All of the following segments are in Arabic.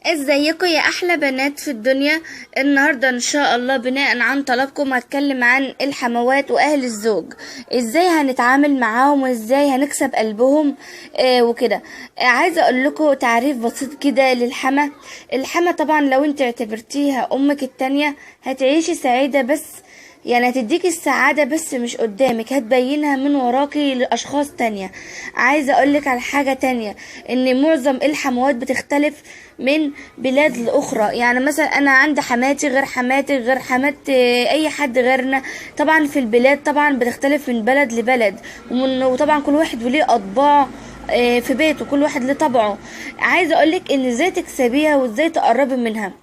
ازيكم يا احلى بنات في الدنيا. النهارده ان شاء الله بناء عن طلبكم هتكلم عن الحموات واهل الزوج، ازاي هنتعامل معاهم وازاي هنكسب قلبهم وكده. عايزه اقول لكم تعريف بسيط كده للحما. الحما طبعا لو انت اعتبرتيها امك التانية هتعيشي سعيده، بس يعني هتديكي السعادة بس مش قدامك، هتبينها من وراكي لأشخاص تانية. عايزة أقولك على حاجة تانية، إن معظم الحموات بتختلف من بلاد لأخرى. يعني مثلا أنا عندي حماتي غير حماتي غير حمات أي حد غيرنا. طبعا في البلاد طبعا بتختلف من بلد لبلد، وطبعا كل واحد وليه أطباع في بيته، كل واحد ليه طبعه. عايزة أقولك إن إزاي تكسبيها وإزاي تقربي منها.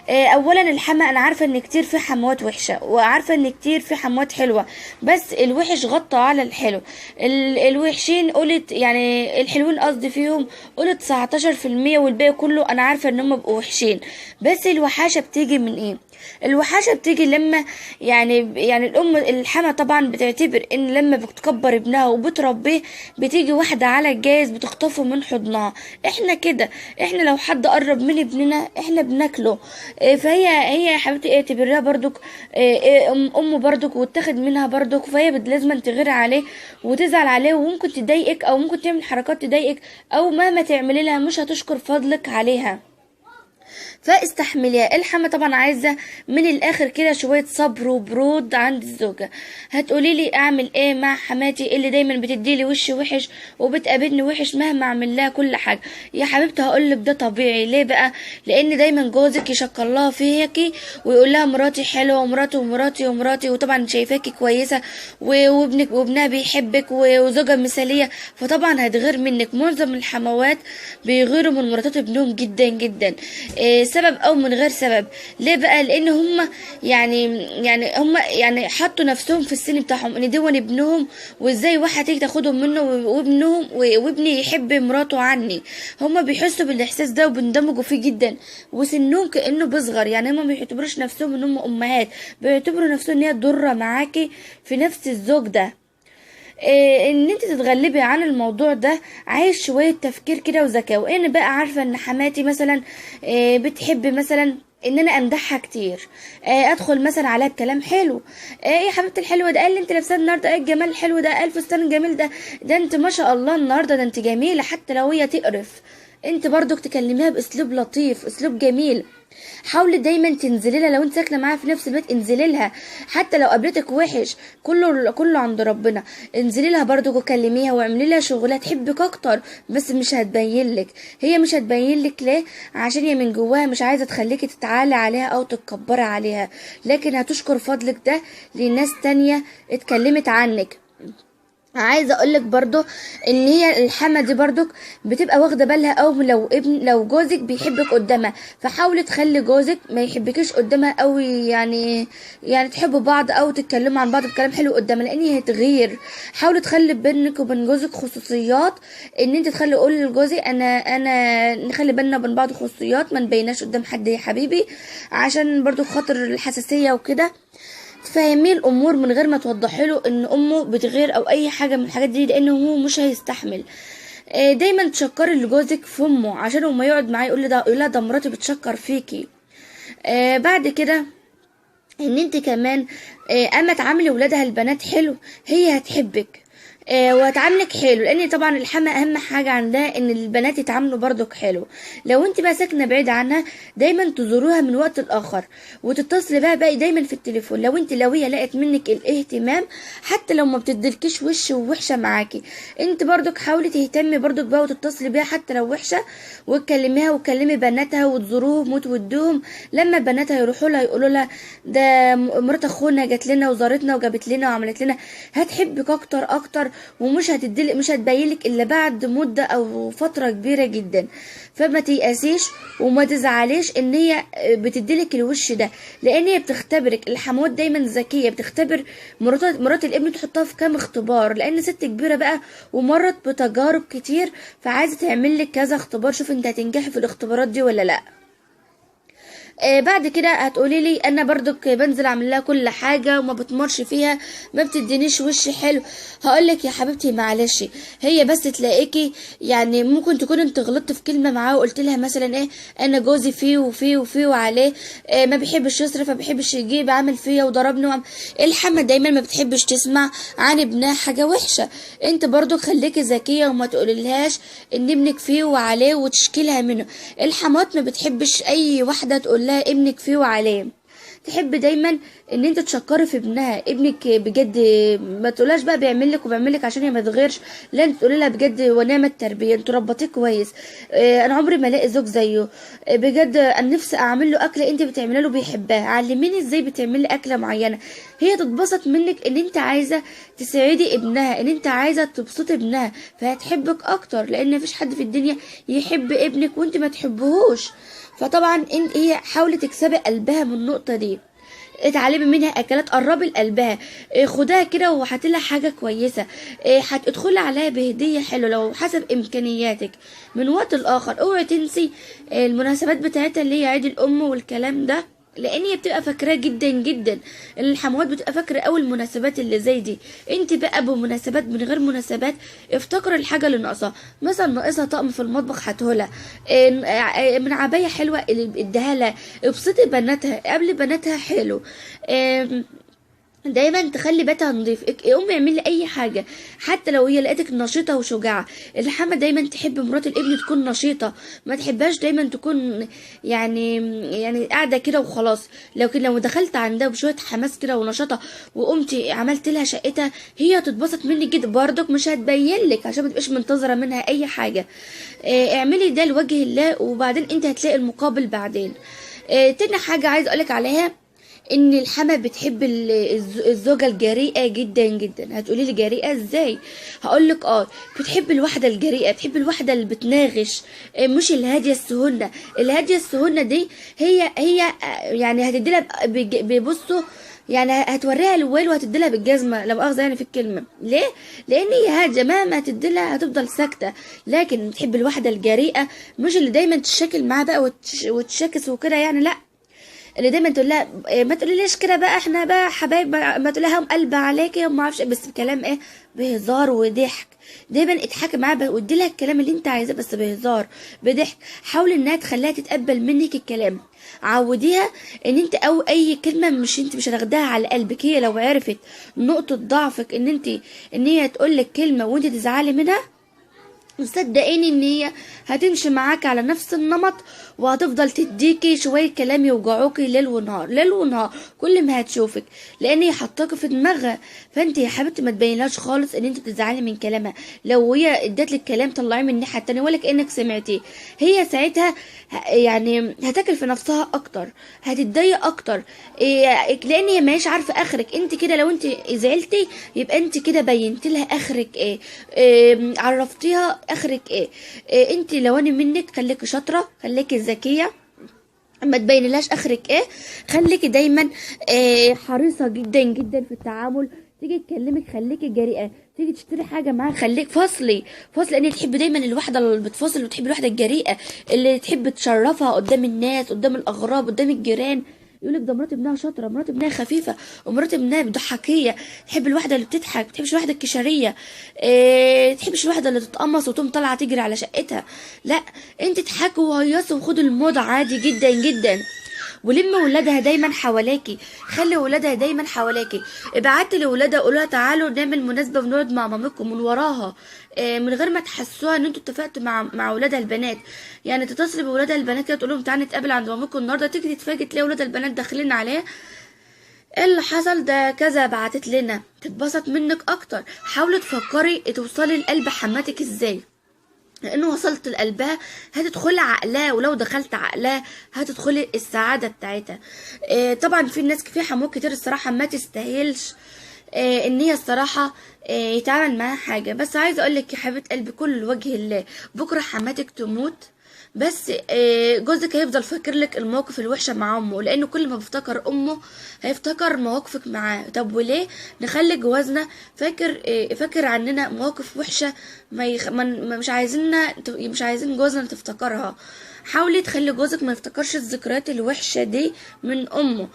اولا الحما انا عارفه ان كتير في حموات وحشه، وعارفه ان كتير في حموات حلوه، بس الوحش غطى على الحلو. الوحشين قلت يعني الحلوين قصدي فيهم قلت 19%، والباقي كله انا عارفه ان هم بقوا وحشين. بس الوحاشه بتيجي من ايه؟ الوحاشه بتيجي لما يعني الام الحما طبعا بتعتبر ان لما بتكبر ابنها وبتربيه بتيجي واحده على الجاز بتخطفه من حضنها. احنا كده، احنا لو حد قرب من ابننا احنا بناكله. فهي يا حبيبتي اعتبريها برضك امه برضك، واتاخد منها برضك، فهي لازم تغير عليه وتزعل عليه، وممكن تضايقك او ممكن تعمل حركات تضايقك، او مهما تعملي لها مش هتشكر فضلك عليها. فاستحمليها. الحما طبعا عايزه من الاخر كده شويه صبر وبرود عند الزوجه. هتقولي لي اعمل ايه مع حماتي اللي دايما بتديلي وش وحش وبتقابلني وحش مهما اعمل لها كل حاجه؟ يا حبيبتي هقولك ده طبيعي. ليه بقى؟ لان دايما جوزك يشكر لها فيكي ويقول لها مراتي حلوه ومراتي ومراتي ومراتي، وطبعا شايفاكي كويسه وابنك وابنها بيحبك وزوجه مثاليه، فطبعا هتغير منك. معظم الحموات بيغيروا من مراتات ابنهم جدا جدا، سبب او من غير سبب. ليه بقى؟ لان هم هم حطوا نفسهم في السن بتاعهم ان دون ابنهم، وازاي واحد تيجي تاخدهم منه وابنهم وابني يحب مراته عني. هم بيحسوا بالاحساس ده وبيندمجوا فيه جدا، وسنهم كانه بيصغر. يعني هم ما بيعتبروش نفسهم ان هم امهات، بيعتبروا نفسهم ان هي ضره معاكي في نفس الزوج ده. ان انت تتغلبي عن الموضوع ده عايز شوية تفكير كده وذكاء. وانا بقى عارفة ان حماتي مثلا بتحب مثلا ان انا امدحها كتير، ادخل مثلا عليها بكلام حلو. يا حبيبتي الحلوه ده، قال لي انت لابسه النهارده ايه الجمال الحلو ده، قال الفستان الجميل ده، ده انت ما شاء الله النهارده ده انت جميله. حتى لو هي تقرف انت برضك تكلميها باسلوب لطيف، اسلوب جميل. حاولي دايما تنزلي لها. لو انت ساكنه معاها في نفس البيت انزلي لها، حتى لو قابلتك وحش كله عند ربنا. انزلي لها برضو وكلميها واعملي لها شغلها تحبك اكتر، بس مش هتبين لك. هي مش هتبين لك ليه؟ عشان هي من جواها مش عايزه تخليكي تتعالي عليها او تتكبري عليها، لكن هتشكر فضلك ده لناس تانية اتكلمت عنك. عايزه اقولك برضو ان هي الحما دي برضو بتبقى واخده بالها، او لو جوزك بيحبك قدامها، فحاولي تخلي جوزك ما يحبكيش قدامها قوي. يعني تحبوا بعض او تتكلموا عن بعض بكلام حلو قدامها، لان هي هتغير. حاولي تخلي بينك وبين جوزك خصوصيات، ان انت تخلي قول لجوزي انا نخلي بيننا وبين بعض خصوصيات، ما نبيناش قدام حد يا حبيبي، عشان برضو خاطر الحساسيه وكده. تفهميه الامور من غير ما توضحي له ان امه بتغير او اي حاجه من الحاجات دي، لانه هو مش هيستحمل. دايما تشكري لجوزك في امه، عشان لما يقعد معاه يقول لها ده مراتي بتشكر فيكي. بعد كده ان انت كمان اما تعاملي ولادها البنات حلو هي هتحبك وهتعاملك حلو، لان طبعا الحما اهم حاجه عندها ان البنات يتعاملوا برضك حلو. لو انت بقى ساكنه بعيد عنها دايما تزوروها من وقت لاخر، وتتصلي بقى دايما في التليفون. لو هي لقت منك الاهتمام، حتى لو ما بتدلكيش وش ووحشه معاكي، انت برضك حاولي تهتمي برضك بقى وتتصلي بيها حتى لو وحشه، وتكلميها وتكلمي بناتها وتزوروهم وتودوهم. لما بناتها يروحوا لها يقولوا لها ده مرات اخونا جات لنا وزارتنا وجابت لنا وعملت لنا، هتحبك اكتر اكتر، مش هتبينلك الا بعد مده او فتره كبيره جدا. فما تيأسيش وما تزعليش ان هي بتديلك الوش ده، لان هي بتختبرك. الحموات دايما ذكيه، بتختبر مرات الابن، تحطها في كام اختبار، لان ست كبيره بقى ومرت بتجارب كتير، فعايزه تعمل لك كذا اختبار، شوف انت هتنجحي في الاختبارات دي ولا لا. بعد كده هتقولي لي انا برضك بنزل اعمل لها كل حاجه وما بتمرش فيها، ما بتدينيش وش حلو. هقول لك يا حبيبتي معلش، هي بس تلاقيكي يعني ممكن تكون انت غلطت في كلمه معاه وقلت لها مثلا ايه، انا جوزي فيه وفيه وفيه وعليه، ما بيحبش يصرف، ما بيحبش يجيب، عامل فيا وضربني الحما دايما ما بتحبش تسمع عن ابنها حاجه وحشه. انت برضو خليكي ذكيه وما تقوللهاش ان ابنك فيه وعليه وتشكيلها منه. الحمات ما بتحبش اي واحده تقول لها ابنك فيه وعليه، تحب دايما ان انت تشكري في ابنها. ابنك بجد ما تقولهاش بقى بيعمل لك وبيعمل لك عشان هي ما تغيرش، لا انت تقولي لها بجد ونعم التربيه، انتوا ربطيه كويس. انا عمري ما الاقي زوج زيه. بجد انا نفسي اعمل له اكله انت بتعملها له بيحبها، علميني ازاي بتعملي اكله معينه. هي تتبسط منك ان انت عايزه تسعدي ابنها، ان انت عايزه تبسطي ابنها، فهتحبك اكتر، لان مفيش حد في الدنيا يحب ابنك وانت ما تحبهوش. فطبعا انت هي حاولي تكسبي قلبها من النقطه دي، اتعلمي منها اكلات قربي لقلبها. خدها كده وهاتي لها حاجه كويسه، هتدخلي عليها بهديه حلوه لو حسب امكانياتك. من وقت لاخر اوعي تنسي المناسبات بتاعتها اللي هي عيد الام والكلام ده، لان هي بتبقى فاكراه جدا جدا. الحموات بتبقى فاكره قوي المناسبات اللي زي دي. انت بقى بمناسبات من غير مناسبات افتكر الحاجه اللي ناقصاها، مثلا ناقصها طقم في المطبخ هاتهولها، من عبايه حلوه اللي اديها لها، ابسطي بناتها قبل بناتها حلو. دايما تخلي بيتها نظيف. امي اعملي اي حاجه حتى لو هي لقيتك نشيطه وشجاعه. الحما دايما تحب مرات الابن تكون نشيطه، ما تحبهاش دايما تكون يعني قاعده كده وخلاص. لكن لو دخلت عندها بشويه حماس كده ونشاطه وقمتي عملت لها شقتها، هي هتتبسط منك جدا. برضك مش هتبين لك عشان ما تبقاش منتظره منها اي حاجه. اعملي ده لوجه الله وبعدين انت هتلاقي المقابل بعدين. تاني حاجه عايز اقولك عليها ان الحما بتحب الزوجه الجريئه جدا جدا. هتقولي لي جريئه ازاي؟ هقول لك بتحب الواحده الجريئه، بتحب الواحده اللي بتناغش، مش الهاديه السهنه. الهاديه السهنه دي هي يعني هتديلها بيبصوا يعني هتوريها الويل وهتديلها بالجزمه، لا مؤاخذه يعني في الكلمه. ليه؟ لان هي هاديه مهما هتديلها هتفضل ساكته. لكن بتحب الواحده الجريئه، مش اللي دايما تشكل معاها بقى وتشاكس وكده يعني، لا، اللي دايما تقول لها ما تقوليليش كده بقى، احنا بقى حبايب، ما تقول لها هم قلب عليكي وما اعرفش، بس بكلام ايه، بهزار وضحك. دايما اضحكي معاها وادي لها الكلام اللي انت عايزاه بس بهزار بضحك. حاولي انها تخليها تتقبل منك الكلام، عوديها ان انت او اي كلمه انت مش هتاخدها على قلبك. هي لو عرفت نقطه ضعفك ان هي تقول لك كلمه وانت تزعلي منها، وصدقيني ان هي هتمشي معاك على نفس النمط وهتفضل تديكي شويه كلام يوجعوكي ليل ونهار ليل ونهار كل ما هتشوفك، لان هي حطاكي في دماغها. فانت يا حبيبتي ما تبينلهاش خالص ان انت تزعلي من كلامها. لو هي ادتلك كلام طلعيه من الناحيه التانيه ولا كانك سمعتيه، هي ساعتها يعني هتاكل في نفسها اكتر، هتتضايق اكتر، لان هي ماهيش عارفه اخرك. انت كده لو انت زعلتي يبقى انت كده بينت لها اخرك ايه، عرفتيها اخرك ايه. انت لو انا منك خليكي شاطره، خليكي ذكيه، ما تبينلهاش اخرك ايه. خليكي دايما حريصه جدا جدا في التعامل. تيجي تكلمك خليكي جريئه، تيجي تشتري حاجه معاها خليك فاصلي لان تحب دايما الواحده اللي بتفاصل، وتحب الواحده الجريئه اللي تحب تشرفها قدام الناس، قدام الاغراب، قدام الجيران. يقولك ده مرات ابنها شاطره، مرات ابنها خفيفه، ومرات ابنها ضحكيه. تحب الواحده اللي بتضحك، تحبش الواحده الكشريه، تحبش الواحده اللي تتقمص وتقوم طالعه تجري على شقتها. لا، انت تضحكوا وهيصوا وخدوا الموضه عادي جدا جدا. ولم ولادها دايما حواليكي، خلي ولادها دايما حواليكي. ابعتي لولادها قولوا لها تعالوا نعمل مناسبه ونقعد مع مامتكم من وراها، من غير ما تحسوها ان انتوا اتفقتوا مع ولادها البنات. يعني تتصلي بولادها البنات كده تقول لهم تعالوا نتقابل عند مامتكم النهارده، تيجي تتفاجئ تلاقي ولادها البنات داخلين عليها، ايه اللي حصل ده كذا بعتت لنا، تتبسط منك اكتر. حاولي تفكري توصلي لقلب حماتك ازاي، لانه وصلت لقلبها هتدخلي عقلها، ولو دخلت عقلها هتدخلي السعاده بتاعتها. طبعا في ناس في حموات كتير الصراحه ما تستاهلش ان هي الصراحه يتعامل معاها حاجه. بس عايزه اقول لك يا حبيبه قلبي كل وجه الله، بكره حماتك تموت بس جوزك هيفضل فاكر لك المواقف الوحشه مع امه، لانه كل ما بيفتكر امه هيفتكر مواقفك معاه. طب وليه نخلي جوازنا فاكر عننا مواقف وحشه؟ مش عايزين جوزنا تفتكرها. حاولي تخلي جوزك ما يفتكرش الذكريات الوحشه دي من امه.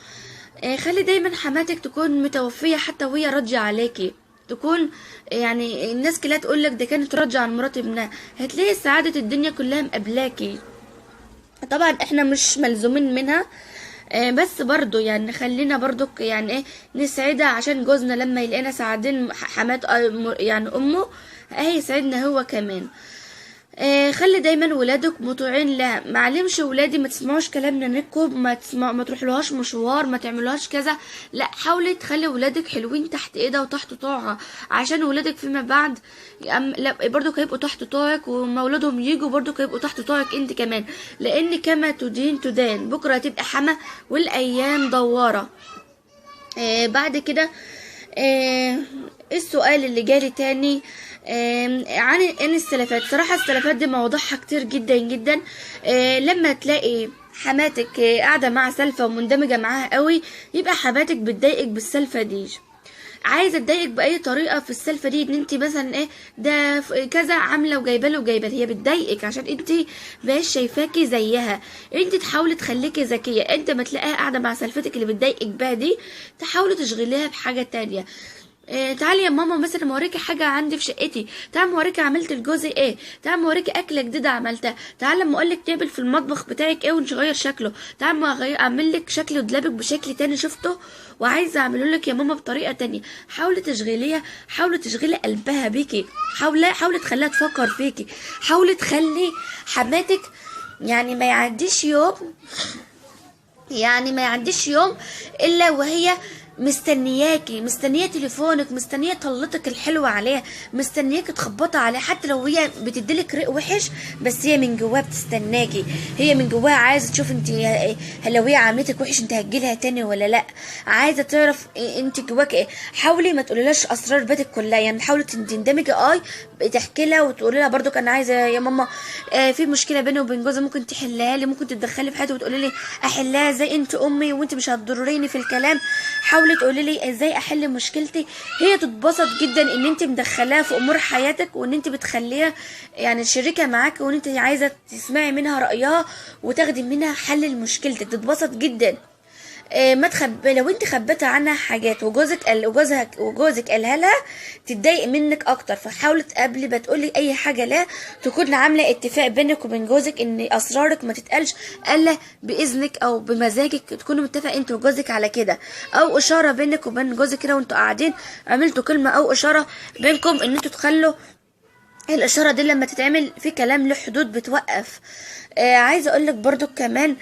خلي دايما حماتك تكون متوفيه حتى وهي راضيه عليكي، تكون يعني الناس كلها تقولك ده كانت راضية عن مرات ابنها، هتلاقي سعادة الدنيا كلها مقابلاكي. طبعا احنا مش ملزومين منها، بس برضو يعني خلينا برضو يعني ايه نسعدها، عشان جوزنا لما يلاقينا سعادين حمات يعني امه هيسعدنا هو كمان. خلي دايما ولادك مطيعين لها. معلمش ولادي ما تسمعوش كلامنا نكم، ما تروحلهاش مشوار، ما تعملوهاش كذا. لا، حاولي تخلي ولادك حلوين تحت ايدها وتحت طوعها، عشان ولادك فيما بعد لا برضو هيبقوا تحت طوعك، وما ولادهم يجوا برضو هيبقوا تحت طوعك انت كمان، لان كما تدين تدان. بكره هتبقى حما والايام دواره. بعد كده السؤال اللي جالي تاني عن السلفات. صراحة السلفات دي مواضيعها كتير جدا جدا. لما تلاقي حماتك قاعدة مع سلفة ومندمجة معاها قوي، يبقى حماتك بتضايقك بالسلفة دي، عايزه تضايقك باي طريقه في السلفه دي، ان انت مثلا ايه ده كذا عامله وجايبه هي بتضايقك عشان انت مش شايفاكي زيها. انت تحاولي تخليكي ذكيه، انت ما تلاقيها قاعده مع سلفتك اللي بتضايقك بقى دي، تحاولي تشغليها بحاجه تانية. تعالي يا ماما مثلا موريكي حاجه عندي في شقتي، تعالي موريكي عملت لجوزي ايه، تعالي موريكي اكله جديده عملتها، تعالي لما اقولك نعمل في المطبخ بتاعك ايه ونغير شكله، تعالي ما اعمل لك شكل دولابك بشكل تاني شفته وعايزه اعمله لك يا ماما بطريقه تانية. حاولي تشغليها، حاولي تشغلي قلبها بيكي، حاولي تخليها تفكر فيكي، حاولي تخلي حماتك يعني ما يعديش يوم الا وهي مستنيه تليفونك، مستنيه طلتك الحلوه عليها، مستنياك تخبطها عليها، حتى لو هي بتديلك ريق وحش بس هي من جواها بتستناكي، هي من جواها عايزه تشوف انت لو هي عاملتك وحش انت هتجيلها تاني ولا لا، عايزه تعرف انت جواك ايه. حاولي ما تقوليلاش اسرار بيتك كلها، يعني حاولي تندمجي تحكي لها وتقولي لها برضو انا عايزه يا ماما في مشكله بيني وبين جوزي، ممكن تحلها لي، ممكن تتدخلي في حياتي وتقولي لي احلها ازاي، انت امي وانت مش هتضرريني في الكلام. حاولي تقولي لي ازاي احل مشكلتي. هي تتبسط جدا ان انت مدخلاها في امور حياتك، وان انت بتخليها يعني شريكه معاك، وان انت عايزه تسمعي منها رايها وتاخدي منها حل لمشكلتك، تتبسط جدا. ما لو انت خبيتها عنها حاجات وجوزك قالها لها تتضايق منك اكتر. فحاولي قبل ما تقولي اي حاجه لا تكون عامله اتفاق بينك وبين جوزك ان اسرارك ما تتقالش الا باذنك او بمزاجك، تكونوا متفق انت وجوزك على كده، او اشاره بينك وبين جوزك كده وانتوا قاعدين عملتوا كلمه او اشاره بينكم ان انتوا تخلوا الاشاره دي لما تتعمل في كلام له حدود بتوقف. عايزه اقولك برضو كمان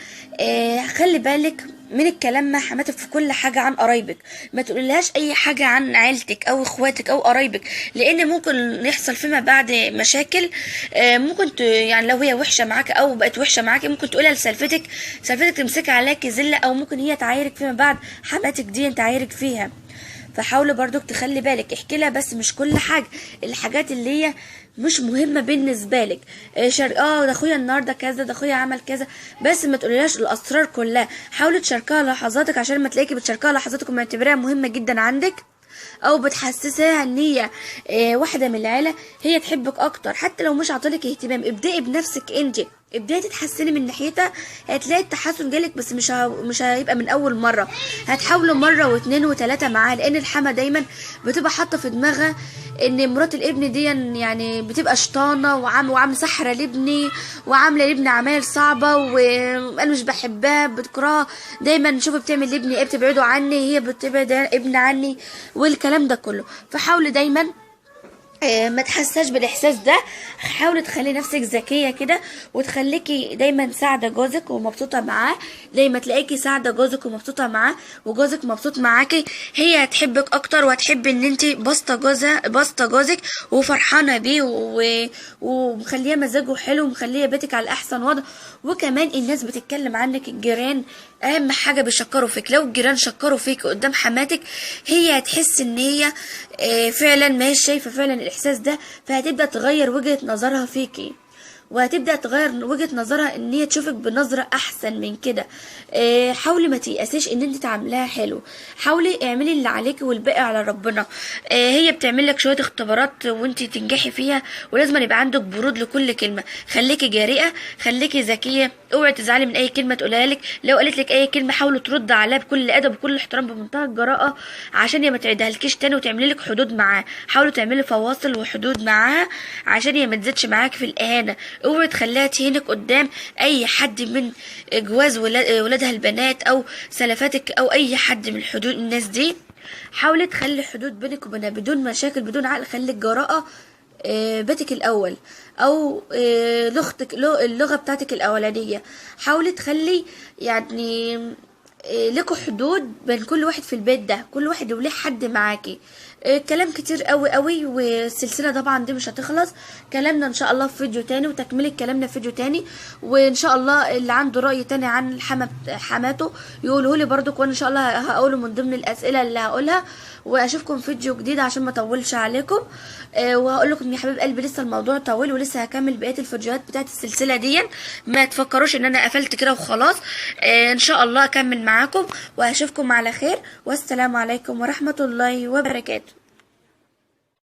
خلي بالك من الكلام مع حماتك في كل حاجه عن قرايبك، ما تقوليلهاش اي حاجه عن عيلتك او اخواتك او قرايبك، لان ممكن يحصل فيما بعد مشاكل. ممكن يعني لو هي وحشه معاك او بقت وحشه معاك ممكن تقولها لسلفتك تمسك عليكي زله، او ممكن هي تعايرك فيما بعد، حماتك دي تعايرك فيها. فحاولي برضو تخلي بالك، احكي لها بس مش كل حاجه، الحاجات اللي هي مش مهمه بالنسبه لك. ده اخويا النهارده كذا، ده اخويا عمل كذا، بس ما تقوليلاش الاسرار كلها. حاولي تشاركها لحظاتك، عشان ما تلاقيكي بتشاركها لحظاتك ومعتبرها مهمه جدا عندك، او بتحسسها ان هي واحده من العيله، هي تحبك اكتر حتى لو مش عطالك اهتمام. ابدأي بنفسك انت، ابدأي تتحسني من ناحيتها، هتلاقي التحسن جالك، بس مش هيبقى من اول مره، هتحاولوا مره واثنين وثلاثه معاه، لان الحما دايما بتبقى حاطه في دماغها ان مرات الابن دي يعني بتبقى شطانه وعامله سحره لابني، وعامله لابني عمايل صعبه، وانا مش بحبها بتكرهها، دايما شوفي بتعمل لابني ايه، بتبعده عني، هي بتبعد ابن عني والكلام ده كله. فحاولي دايما ما تحساش بالاحساس ده، حاولي تخلي نفسك ذكيه كده، وتخليكي دايما سعاده جوزك ومبسوطه معاه. دايما تلاقيكي سعاده جوزك ومبسوطه معاه وجوزك مبسوط معاكي، هي هتحبك اكتر، وهتحب ان انت بسطه جوزك وفرحانه بيه ومخليه مزاجه حلو ومخليه بيتك على احسن وضع. وكمان الناس بتتكلم عنك، الجيران اهم حاجه بيشكروا فيك، لو الجيران شكروا فيك قدام حماتك هي هتحس ان هي فعلا ما هي شايفه فعلا الاحساس ده، فهتبدا تغير وجهه نظرها فيكي. وهتبدأ تغير وجهة نظرها ان هي تشوفك بنظرة احسن من كده. حاولي ما تيأسيش ان انت تعمليها حلو، حاولي اعملي اللي عليكي والباقي على ربنا. هي بتعمل لك شوية اختبارات وانت تنجحي فيها، ولازم يبقى عندك برود لكل كلمة. خليكي جريئة، خليكي ذكية، اوعي تزعلي من اي كلمة تقولها لك. لو قالت لك اي كلمة حاولي ترد عليها بكل ادب وبكل احترام بمنتهى الجراءة، عشان هي ما تعيدها لكيش تاني وتعملي لك حدود معاه. حاولي تعملي فواصل وحدود معاها عشان هي ما تزيدش معاك في الاهانة. اوعي تخليها تهينك قدام اي حد من جواز ولادها البنات او سلفاتك او اي حد من حدود الناس دي. حاولي تخلي حدود بينك وبينها بدون مشاكل بدون عقل. خليك جراءة بيتك الاول، او لغتك اللغة بتاعتك الاولانية. حاولي تخلي يعني لكوا حدود بين كل واحد في البيت ده، كل واحد وليه حد معاكي. كلام كتير قوي قوي، والسلسلة طبعا دي مش هتخلص. كلامنا ان شاء الله في فيديو تاني، وتكملة كلامنا في فيديو تاني. وان شاء الله اللي عنده رأي تاني عن حماته يقوله لي برضك، وانا ان شاء الله هقوله من ضمن الاسئلة اللي هقولها. واشوفكم في فيديو جديد عشان ما اطولش عليكم. وهقول لكم يا حبيب قلبي لسه الموضوع طويل، ولسه هكمل بقية الفيديوهات بتاعت السلسلة دي. ما تفكروش ان انا قفلت كده وخلاص. ان شاء الله اكمل معاكم، وهشوفكم على خير، والسلام عليكم ورحمة الله وبركاته.